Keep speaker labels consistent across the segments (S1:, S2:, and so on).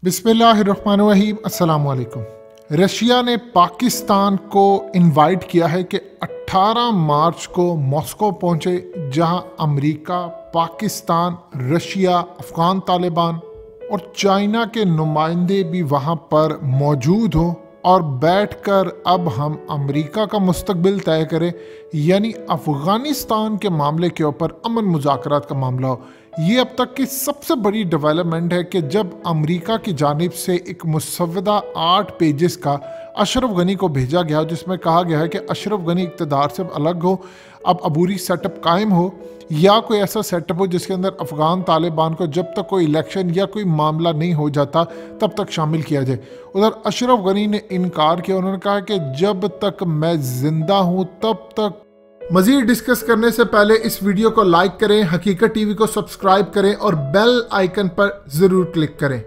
S1: बिस्मिल्लाहिर्रहमानिर्रहीम अस्सलाम वालेकुम। रशिया ने पाकिस्तान को इनवाइट किया है कि 18 मार्च को मॉस्को पहुंचे, जहां अमेरिका, पाकिस्तान, रशिया, अफगान तालिबान और चाइना के नुमाइंदे भी वहां पर मौजूद हों और बैठकर अब हम अमेरिका का मुस्तकबिल तय करें, यानी अफ़गानिस्तान के मामले के ऊपर अमन मुज़ाकरात का मामला हो। ये अब तक की सबसे बड़ी डेवलपमेंट है कि जब अमेरिका की जानिब से एक मुसव्वदा 8 पेजेस का अशरफ गनी को भेजा गया, जिसमें कहा गया है कि अशरफ गनी इक़्तिदार से अलग हो, अब अबूरी सेटअप कायम हो या कोई ऐसा सेटअप हो जिसके अंदर अफ़गान तालिबान को जब तक कोई इलेक्शन या कोई मामला नहीं हो जाता तब तक शामिल किया जाए। उधर अशरफ गनी ने इनकार किया। उन्होंने कहा कि जब तक मैं ज़िंदा हूँ तब तक। मज़ीद डिस्कस करने से पहले इस वीडियो को लाइक करें, हकीकत टीवी को सब्सक्राइब करें और बेल आइकन पर ज़रूर क्लिक करें।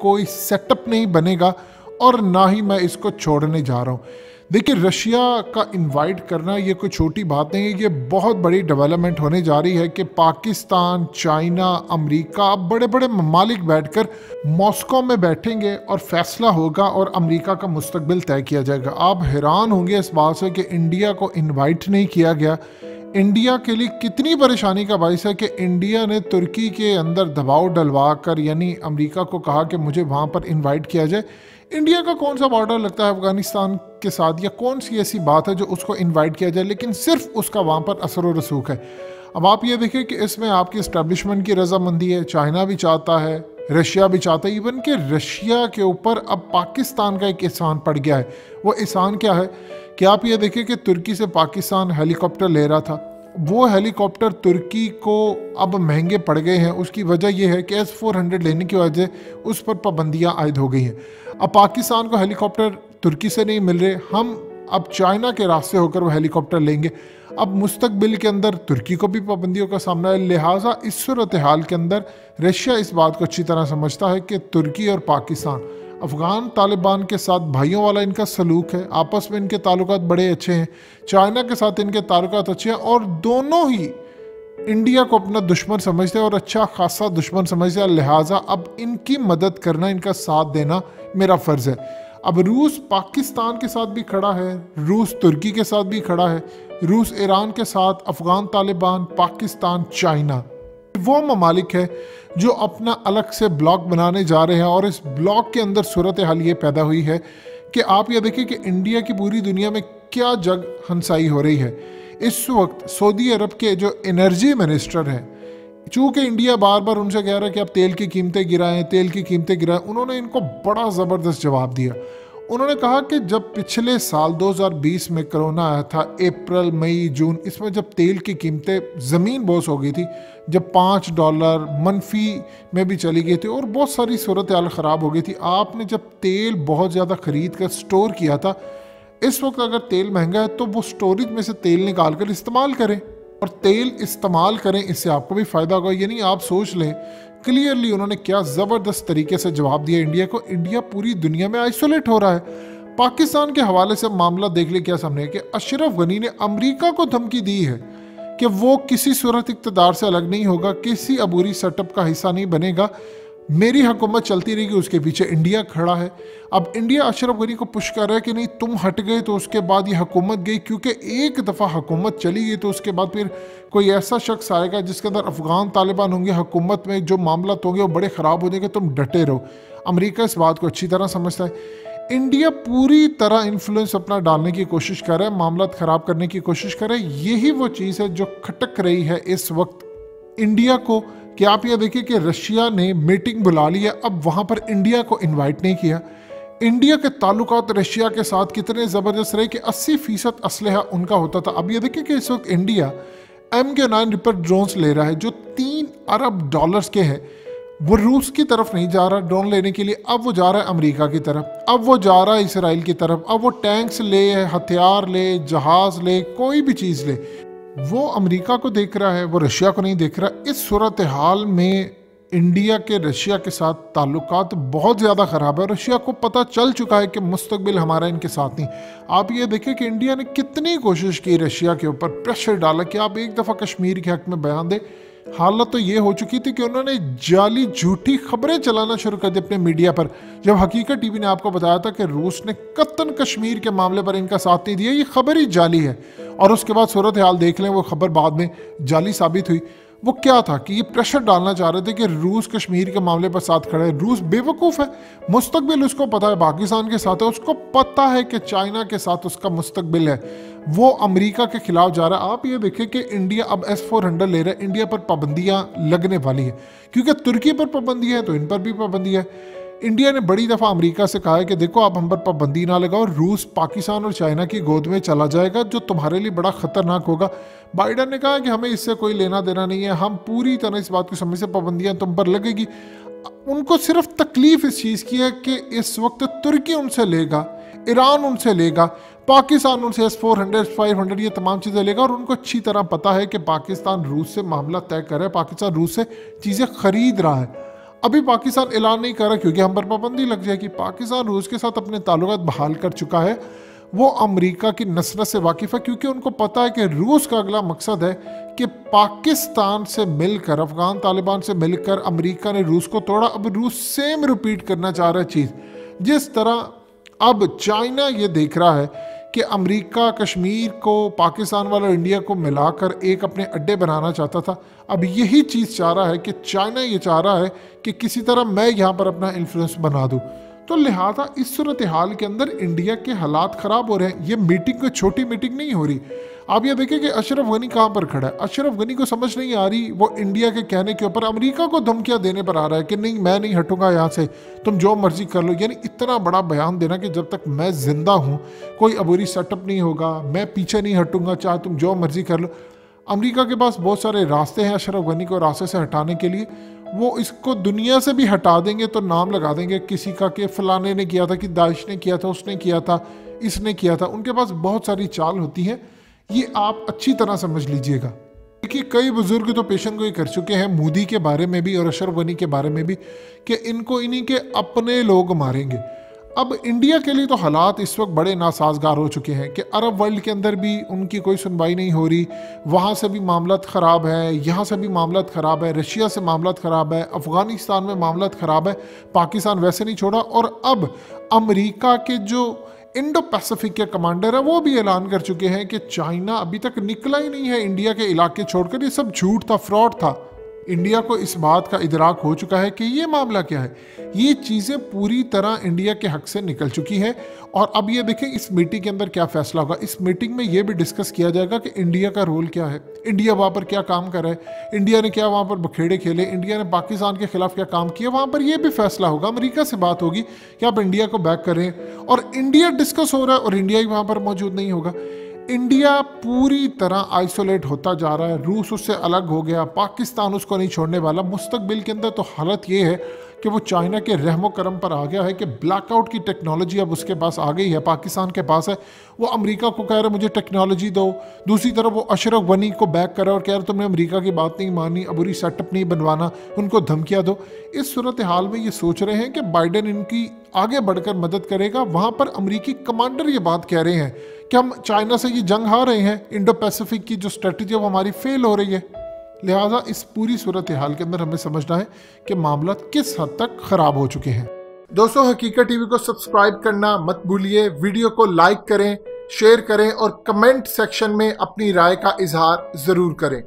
S1: कोई सेटअप नहीं बनेगा और ना ही मैं इसको छोड़ने जा रहा हूँ। देखिए, रशिया का इनवाइट करना ये कोई छोटी बात नहीं है, ये बहुत बड़ी डेवलपमेंट होने जा रही है कि पाकिस्तान, चाइना, अमेरिका, बड़े बड़े ममालिक बैठकर मॉस्को में बैठेंगे और फैसला होगा और अमेरिका का मुस्तकबिल तय किया जाएगा। आप हैरान होंगे इस बात से कि इंडिया को इन्वाइट नहीं किया गया। इंडिया के लिए कितनी परेशानी का बाइस है कि इंडिया ने तुर्की के अंदर दबाव डलवा कर यानी अमेरिका को कहा कि मुझे वहाँ पर इन्वाइट किया जाए। इंडिया का कौन सा बॉर्डर लगता है अफगानिस्तान के साथ, या कौन सी ऐसी बात है जो उसको इनवाइट किया जाए, लेकिन सिर्फ उसका वहाँ पर असर व रसूख है। अब आप ये देखिए कि इसमें आपकी इस्टेब्लिशमेंट की रजामंदी है, चाइना भी चाहता है, रशिया भी चाहता है, इवन कि रशिया के ऊपर अब पाकिस्तान का एक एहसान पड़ गया है। वो एहसान क्या है कि आप ये देखिए कि तुर्की से पाकिस्तान हेलीकॉप्टर ले रहा था, वो हेलीकॉप्टर तुर्की को अब महंगे पड़ गए हैं। उसकी वजह यह है कि S-400 लेने की वजह उस पर पाबंदियां आयद हो गई हैं। अब पाकिस्तान को हेलीकॉप्टर तुर्की से नहीं मिल रहे, हम अब चाइना के रास्ते होकर वो हेलीकॉप्टर लेंगे। अब मुस्तकबिल के अंदर तुर्की को भी पाबंदियों का सामना है, लिहाजा इस सूरत हाल के अंदर रशिया इस बात को अच्छी तरह समझता है कि तुर्की और पाकिस्तान अफ़गान तालिबान के साथ भाइयों वाला इनका सलूक है, आपस में इनके ताल्लुकात बड़े अच्छे हैं, चाइना के साथ इनके ताल्लुकात अच्छे हैं और दोनों ही इंडिया को अपना दुश्मन समझते हैं और अच्छा खासा दुश्मन समझते हैं। लिहाजा अब इनकी मदद करना, इनका साथ देना मेरा फ़र्ज़ है। अब रूस पाकिस्तान के साथ भी खड़ा है, रूस तुर्की के साथ भी खड़ा है, रूस ईरान के साथ, अफ़गान तालिबान, पाकिस्तान, चाइना, वो ममालिक है जो अपना अलग से ब्लॉक बनाने जा रहे हैं। और इस ब्लॉक के अंदर सूरत हाल ये पैदा हुई है कि आप ये देखिए कि इंडिया की पूरी दुनिया में क्या जग हंसाई हो रही है। इस वक्त सऊदी अरब के जो एनर्जी मिनिस्टर हैं, चूँकि इंडिया बार बार उनसे कह रहा है कि आप तेल की कीमतें गिराएं, तेल की कीमतें गिराएं, उन्होंने इनको बड़ा ज़बरदस्त जवाब दिया। उन्होंने कहा कि जब पिछले साल 2020 में कोरोना आया था, अप्रैल, मई, जून, इसमें जब तेल की कीमतें ज़मीन बोस हो गई थी, जब $5 मनफी में भी चली गई थी और बहुत सारी सूरत हाल ख़राब हो गई थी, आपने जब तेल बहुत ज़्यादा ख़रीद कर स्टोर किया था, इस वक्त अगर तेल महंगा है तो वो स्टोरेज में से तेल निकाल कर इस्तेमाल करें और तेल इस्तेमाल करें, इससे आपको भी फ़ायदा होगा। यानी आप सोच लें क्लियरली उन्होंने क्या ज़बरदस्त तरीके से जवाब दिया इंडिया को। इंडिया पूरी दुनिया में आइसोलेट हो रहा है। पाकिस्तान के हवाले से मामला देख ले क्या सामने है कि अशरफ गनी ने अमेरिका को धमकी दी है कि वो किसी सूरत इक़्तिदार से अलग नहीं होगा, किसी अबूरी सेटअप का हिस्सा नहीं बनेगा, मेरी हुकूमत चलती रहेगी। उसके पीछे इंडिया खड़ा है। अब इंडिया अशरफ गनी को पुश कर रहा है कि नहीं, तुम हट गए तो उसके बाद ये हुकूमत गई, क्योंकि एक दफ़ा हुकूमत चली गई तो उसके बाद फिर कोई ऐसा शख्स आएगा जिसके अंदर अफ़गान तालिबान होंगे, हुकूमत में जो मामला होंगे वो बड़े ख़राब हो जाएंगे, तुम डटे रहो। अमेरिका इस बात को अच्छी तरह समझता है। इंडिया पूरी तरह इन्फ्लुएंस अपना डालने की कोशिश कर रहा है, मामला ख़राब करने की कोशिश कर रहा है। यही वो चीज़ है जो खटक रही है इस वक्त इंडिया को कि आप ये देखिए कि रशिया ने मीटिंग बुला ली है, अब वहाँ पर इंडिया को इनवाइट नहीं किया। इंडिया के ताल्लुकात रशिया के साथ कितने ज़बरदस्त रहे कि 80% असलहा उनका होता था। अब ये देखिए कि इस वक्त इंडिया MK9 रिपर ड्रोन्स ले रहा है जो $3 अरब के हैं। वो रूस की तरफ नहीं जा रहा ड्रोन लेने के लिए, अब वो जा रहा है अमेरिका की तरफ, अब वो जा रहा है इसराइल की तरफ, अब वो टैंक्स ले, हथियार ले, जहाज़ ले, कोई भी चीज़ ले, वो अमेरिका को देख रहा है, वो रशिया को नहीं देख रहा। इस सूरत हाल में इंडिया के रशिया के साथ ताल्लुकात बहुत ज़्यादा ख़राब है। रशिया को पता चल चुका है कि मुस्तकबिल हमारा इनके साथ नहीं। आप ये देखिए कि इंडिया ने कितनी कोशिश की रशिया के ऊपर, प्रेशर डाला कि आप एक दफ़ा कश्मीर के हक़ में बयान दें, हालत तो ये हो चुकी थी कि उन्होंने जाली झूठी खबरें चलाना शुरू कर दी अपने मीडिया पर। जब हकीकत टीवी ने आपको बताया था कि रूस ने कत्तन कश्मीर के मामले पर इनका साथ नहीं दिया, ये खबर ही जाली है। और उसके बाद सूरत हाल देख लें, वो खबर बाद में जाली साबित हुई। वो क्या था कि ये प्रेशर डालना चाह रहे थे कि रूस कश्मीर के मामले पर साथ खड़ा है। रूस बेवकूफ़ है, मुस्तकबिल उसको पता है पाकिस्तान के साथ है, उसको पता है कि चाइना के साथ उसका मुस्तकबिल है। वो अमेरिका के खिलाफ जा रहा है। आप ये देखें कि इंडिया अब S-400 ले रहा है, इंडिया पर पाबंदियां लगने वाली है, क्योंकि तुर्की पर पाबंदी है तो इन पर भी पाबंदी है। इंडिया ने बड़ी दफ़ा अमेरिका से कहा है कि देखो आप हम पर पाबंदी ना लगाओ, रूस पाकिस्तान और चाइना की गोद में चला जाएगा, जो तुम्हारे लिए बड़ा ख़तरनाक होगा। बाइडन ने कहा कि हमें इससे कोई लेना देना नहीं है, हम पूरी तरह इस बात की समझ से पाबंदियां तुम पर लगेगी। उनको सिर्फ तकलीफ इस चीज़ की है कि इस वक्त तुर्की उनसे लेगा, ईरान उनसे लेगा, पाकिस्तान उनसे S-400 S-500 ये तमाम चीज़ें लेगा। और उनको अच्छी तरह पता है कि पाकिस्तान रूस से मामला तय कर रहा है, पाकिस्तान रूस से चीज़ें खरीद रहा है। अभी पाकिस्तान ऐलान नहीं कर रहा क्योंकि हम पर पाबंदी लग जाएगी। पाकिस्तान रूस के साथ अपने ताल्लुकात बहाल कर चुका है। वो अमेरिका की नस्ल से वाकिफ़ है, क्योंकि उनको पता है कि रूस का अगला मकसद है कि पाकिस्तान से मिलकर, अफगान तालिबान से मिलकर अमेरिका ने रूस को तोड़ा, अब रूस सेम रिपीट करना चाह रहा है चीज़। जिस तरह अब चाइना ये देख रहा है कि अमेरिका कश्मीर को, पाकिस्तान वाला इंडिया को मिलाकर एक अपने अड्डे बनाना चाहता था, अब यही चीज़ चाह रहा है कि चाइना ये चाह रहा है कि किसी तरह मैं यहाँ पर अपना इन्फ्लुएंस बना दूँ। तो लिहाजा इस सूरत हाल के अंदर इंडिया के हालात ख़राब हो रहे हैं। ये मीटिंग कोई छोटी मीटिंग नहीं हो रही। आप ये देखें कि अशरफ गनी कहाँ पर खड़ा है। अशरफ गनी को समझ नहीं आ रही, वो इंडिया के कहने के ऊपर अमेरिका को धमकियाँ देने पर आ रहा है कि नहीं मैं नहीं हटूंगा यहाँ से, तुम जो मर्जी कर लो। यानी इतना बड़ा बयान देना कि जब तक मैं जिंदा हूँ कोई अबूरी सेटअप नहीं होगा, मैं पीछे नहीं हटूंगा, चाहे तुम जो मर्जी कर लो। अमेरिका के पास बहुत सारे रास्ते हैं अशरफ गनी को रास्ते से हटाने के लिए। वो इसको दुनिया से भी हटा देंगे तो नाम लगा देंगे किसी का कि फलाने ने किया था, कि दाइश ने किया था, उसने किया था, इसने किया था। उनके पास बहुत सारी चाल होती है, ये आप अच्छी तरह समझ लीजिएगा। देखिए कई बुजुर्ग तो पेशन गोई कर चुके हैं मोदी के बारे में भी और अशरफ गनी के बारे में भी कि इनको इन्हीं के अपने लोग मारेंगे। अब इंडिया के लिए तो हालात इस वक्त बड़े नासाजगार हो चुके हैं कि अरब वर्ल्ड के अंदर भी उनकी कोई सुनवाई नहीं हो रही, वहाँ से भी मामलात ख़राब है, यहाँ से भी मामलात ख़राब है, रशिया से मामलात ख़राब है, अफ़गानिस्तान में मामलात ख़राब है, पाकिस्तान वैसे नहीं छोड़ा। और अब अमेरिका के जो इंडो पैसिफिक के कमांडर है वो भी ऐलान कर चुके हैं कि चाइना अभी तक निकला ही नहीं है इंडिया के इलाके छोड़कर, ये सब झूठ था, फ्रॉड था। इंडिया को इस बात का इदराक हो चुका है कि ये मामला क्या है। ये चीज़ें पूरी तरह इंडिया के हक से निकल चुकी हैं। और अब ये देखें इस मीटिंग के अंदर क्या फैसला होगा। इस मीटिंग में ये भी डिस्कस किया जाएगा कि इंडिया का रोल क्या है, इंडिया वहाँ पर क्या काम कर रहा है, इंडिया ने क्या वहाँ पर बखेड़े खेले, इंडिया ने पाकिस्तान के खिलाफ क्या काम किया, वहाँ पर यह भी फैसला होगा। अमेरिका से बात होगी कि आप इंडिया को बैक करें, और इंडिया डिस्कस हो रहा है और इंडिया ही वहाँ पर मौजूद नहीं होगा। इंडिया पूरी तरह आइसोलेट होता जा रहा है, रूस उससे अलग हो गया, पाकिस्तान उसको नहीं छोड़ने वाला। मुस्तकबिल के अंदर तो हालत ये है कि वो चाइना के रहमो करम पर आ गया है कि ब्लैकआउट की टेक्नोलॉजी अब उसके पास आ गई है, पाकिस्तान के पास है। वो अमेरिका को कह रहा है मुझे टेक्नोलॉजी दो, दूसरी तरफ वो अशरफ गनी को बैक कर रहा है और कह रहा है तुमने अमेरिका की बात नहीं मानी, अबूरी सेटअप नहीं बनवाना, उनको धमकियाँ दो। इस सूरत हाल में ये सोच रहे हैं कि बाइडेन इनकी आगे बढ़कर मदद करेगा। वहाँ पर अमेरिकी कमांडर ये बात कह रहे हैं कि हम चाइना से ये जंग हार रहे हैं, इंडो पैसिफिक की जो स्ट्रेटजी है वो हमारी फेल हो रही है। लिहाजा इस पूरी सूरत हाल के अंदर हमें समझना है कि मामला किस हद तक खराब हो चुके हैं। दोस्तों हकीकत टीवी को सब्सक्राइब करना मत भूलिए, वीडियो को लाइक करें, शेयर करें और कमेंट सेक्शन में अपनी राय का इजहार जरूर करें।